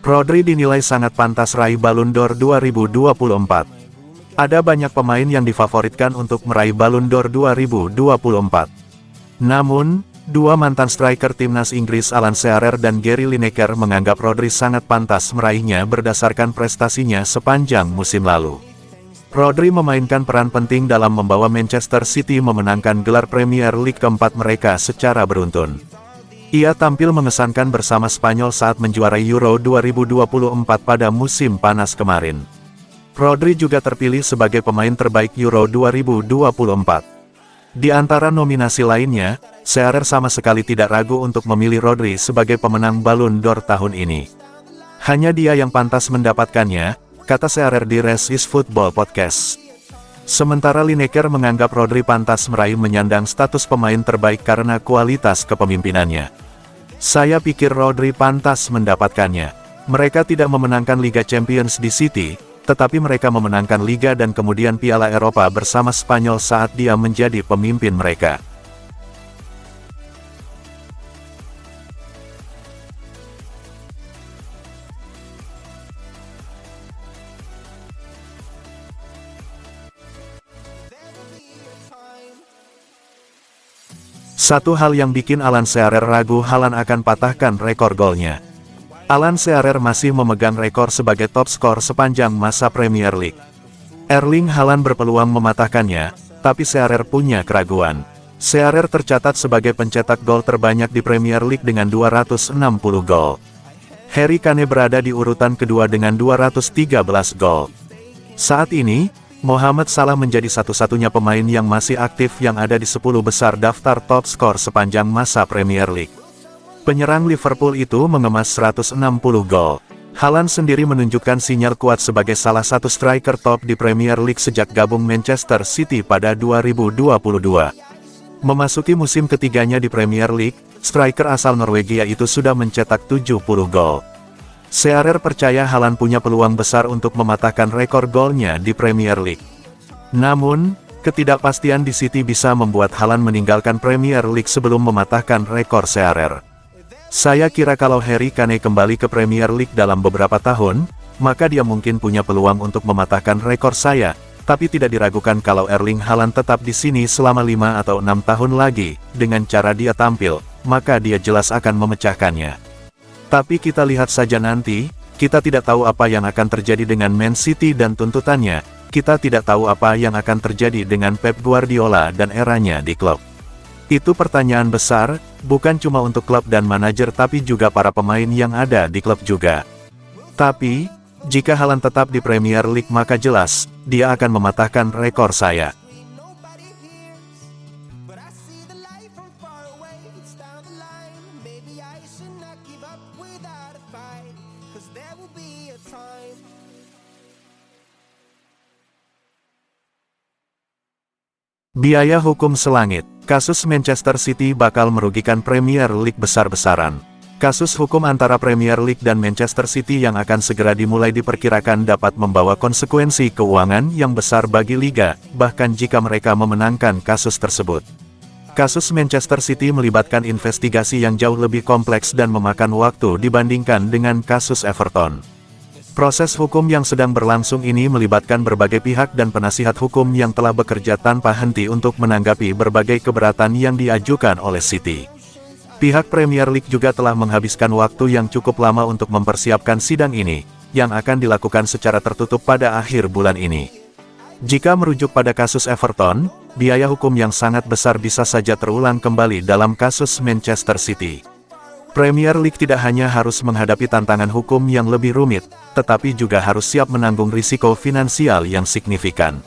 Rodri dinilai sangat pantas raih Ballon d'Or 2024. Ada banyak pemain yang difavoritkan untuk meraih Ballon d'Or 2024. Namun, dua mantan striker timnas Inggris Alan Shearer dan Gary Lineker menganggap Rodri sangat pantas meraihnya berdasarkan prestasinya sepanjang musim lalu. Rodri memainkan peran penting dalam membawa Manchester City memenangkan gelar Premier League keempat mereka secara beruntun. Ia tampil mengesankan bersama Spanyol saat menjuarai Euro 2024 pada musim panas kemarin. Rodri juga terpilih sebagai pemain terbaik Euro 2024. Di antara nominasi lainnya, Shearer sama sekali tidak ragu untuk memilih Rodri sebagai pemenang Ballon d'Or tahun ini. Hanya dia yang pantas mendapatkannya, kata Shearer di This Is Football Podcast. Sementara Lineker menganggap Rodri pantas meraih menyandang status pemain terbaik karena kualitas kepemimpinannya. Saya pikir Rodri pantas mendapatkannya. Mereka tidak memenangkan Liga Champions di City, tetapi mereka memenangkan Liga dan kemudian Piala Eropa bersama Spanyol saat dia menjadi pemimpin mereka. Satu hal yang bikin Alan Shearer ragu Haaland akan patahkan rekor golnya. Alan Shearer masih memegang rekor sebagai top skor sepanjang masa Premier League. Erling Haaland berpeluang mematahkannya, tapi Shearer punya keraguan. Shearer tercatat sebagai pencetak gol terbanyak di Premier League dengan 260 gol. Harry Kane berada di urutan kedua dengan 213 gol. Saat ini, Mohamed Salah menjadi satu-satunya pemain yang masih aktif yang ada di 10 besar daftar top skor sepanjang masa Premier League. Penyerang Liverpool itu mengemas 160 gol. Haaland sendiri menunjukkan sinyal kuat sebagai salah satu striker top di Premier League sejak gabung Manchester City pada 2022. Memasuki musim ketiganya di Premier League, striker asal Norwegia itu sudah mencetak 70 gol. Shearer percaya Haaland punya peluang besar untuk mematahkan rekor golnya di Premier League. Namun, ketidakpastian di City bisa membuat Haaland meninggalkan Premier League sebelum mematahkan rekor Shearer. Saya kira kalau Harry Kane kembali ke Premier League dalam beberapa tahun, maka dia mungkin punya peluang untuk mematahkan rekor saya, tapi tidak diragukan kalau Erling Haaland tetap di sini selama 5 atau 6 tahun lagi, dengan cara dia tampil, maka dia jelas akan memecahkannya. Tapi kita lihat saja nanti, kita tidak tahu apa yang akan terjadi dengan Man City dan tuntutannya, kita tidak tahu apa yang akan terjadi dengan Pep Guardiola dan eranya di klub. Itu pertanyaan besar, bukan cuma untuk klub dan manajer tapi juga para pemain yang ada di klub juga. Tapi, jika Haaland tetap di Premier League maka jelas, dia akan mematahkan rekor saya. Biaya hukum selangit. Kasus Manchester City bakal merugikan Premier League besar-besaran. Kasus hukum antara Premier League dan Manchester City yang akan segera dimulai diperkirakan dapat membawa konsekuensi keuangan yang besar bagi liga, bahkan jika mereka memenangkan kasus tersebut. Kasus Manchester City melibatkan investigasi yang jauh lebih kompleks dan memakan waktu dibandingkan dengan kasus Everton. Proses hukum yang sedang berlangsung ini melibatkan berbagai pihak dan penasihat hukum yang telah bekerja tanpa henti untuk menanggapi berbagai keberatan yang diajukan oleh City. Pihak Premier League juga telah menghabiskan waktu yang cukup lama untuk mempersiapkan sidang ini, yang akan dilakukan secara tertutup pada akhir bulan ini. Jika merujuk pada kasus Everton, biaya hukum yang sangat besar bisa saja terulang kembali dalam kasus Manchester City. Premier League tidak hanya harus menghadapi tantangan hukum yang lebih rumit, tetapi juga harus siap menanggung risiko finansial yang signifikan.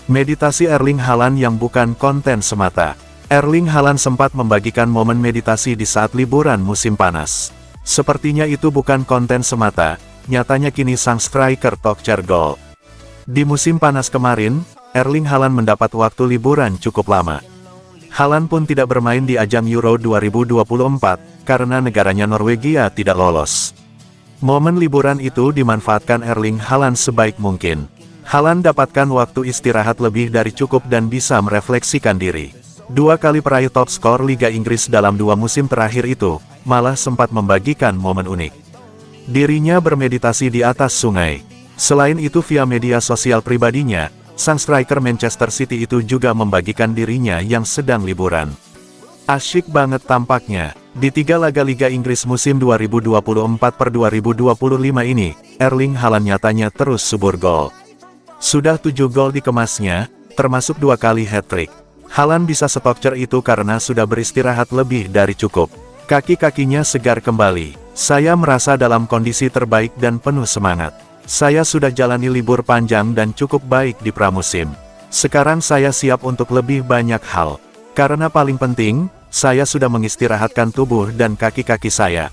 Meditasi Erling Haaland yang bukan konten semata. Erling Haaland sempat membagikan momen meditasi di saat liburan musim panas. Sepertinya itu bukan konten semata, nyatanya kini sang striker tokcer gol. Di musim panas kemarin, Erling Haaland mendapat waktu liburan cukup lama. Haaland pun tidak bermain di ajang Euro 2024, karena negaranya Norwegia tidak lolos. Momen liburan itu dimanfaatkan Erling Haaland sebaik mungkin. Haaland dapatkan waktu istirahat lebih dari cukup dan bisa merefleksikan diri. 2 kali peraih top skor Liga Inggris dalam 2 musim terakhir itu, malah sempat membagikan momen unik. Dirinya bermeditasi di atas sungai. Selain itu via media sosial pribadinya, sang striker Manchester City itu juga membagikan dirinya yang sedang liburan. Asyik banget tampaknya. Di 3 laga Liga Inggris musim 2024-2025 ini, Erling Haaland nyatanya terus subur gol. Sudah 7 gol dikemasnya, termasuk 2 kali hat-trick. Haaland bisa setokcer itu karena sudah beristirahat lebih dari cukup. Kaki-kakinya segar kembali. Saya merasa dalam kondisi terbaik dan penuh semangat. Saya sudah jalani libur panjang dan cukup baik di pramusim. Sekarang saya siap untuk lebih banyak hal. Karena paling penting, saya sudah mengistirahatkan tubuh dan kaki-kaki saya.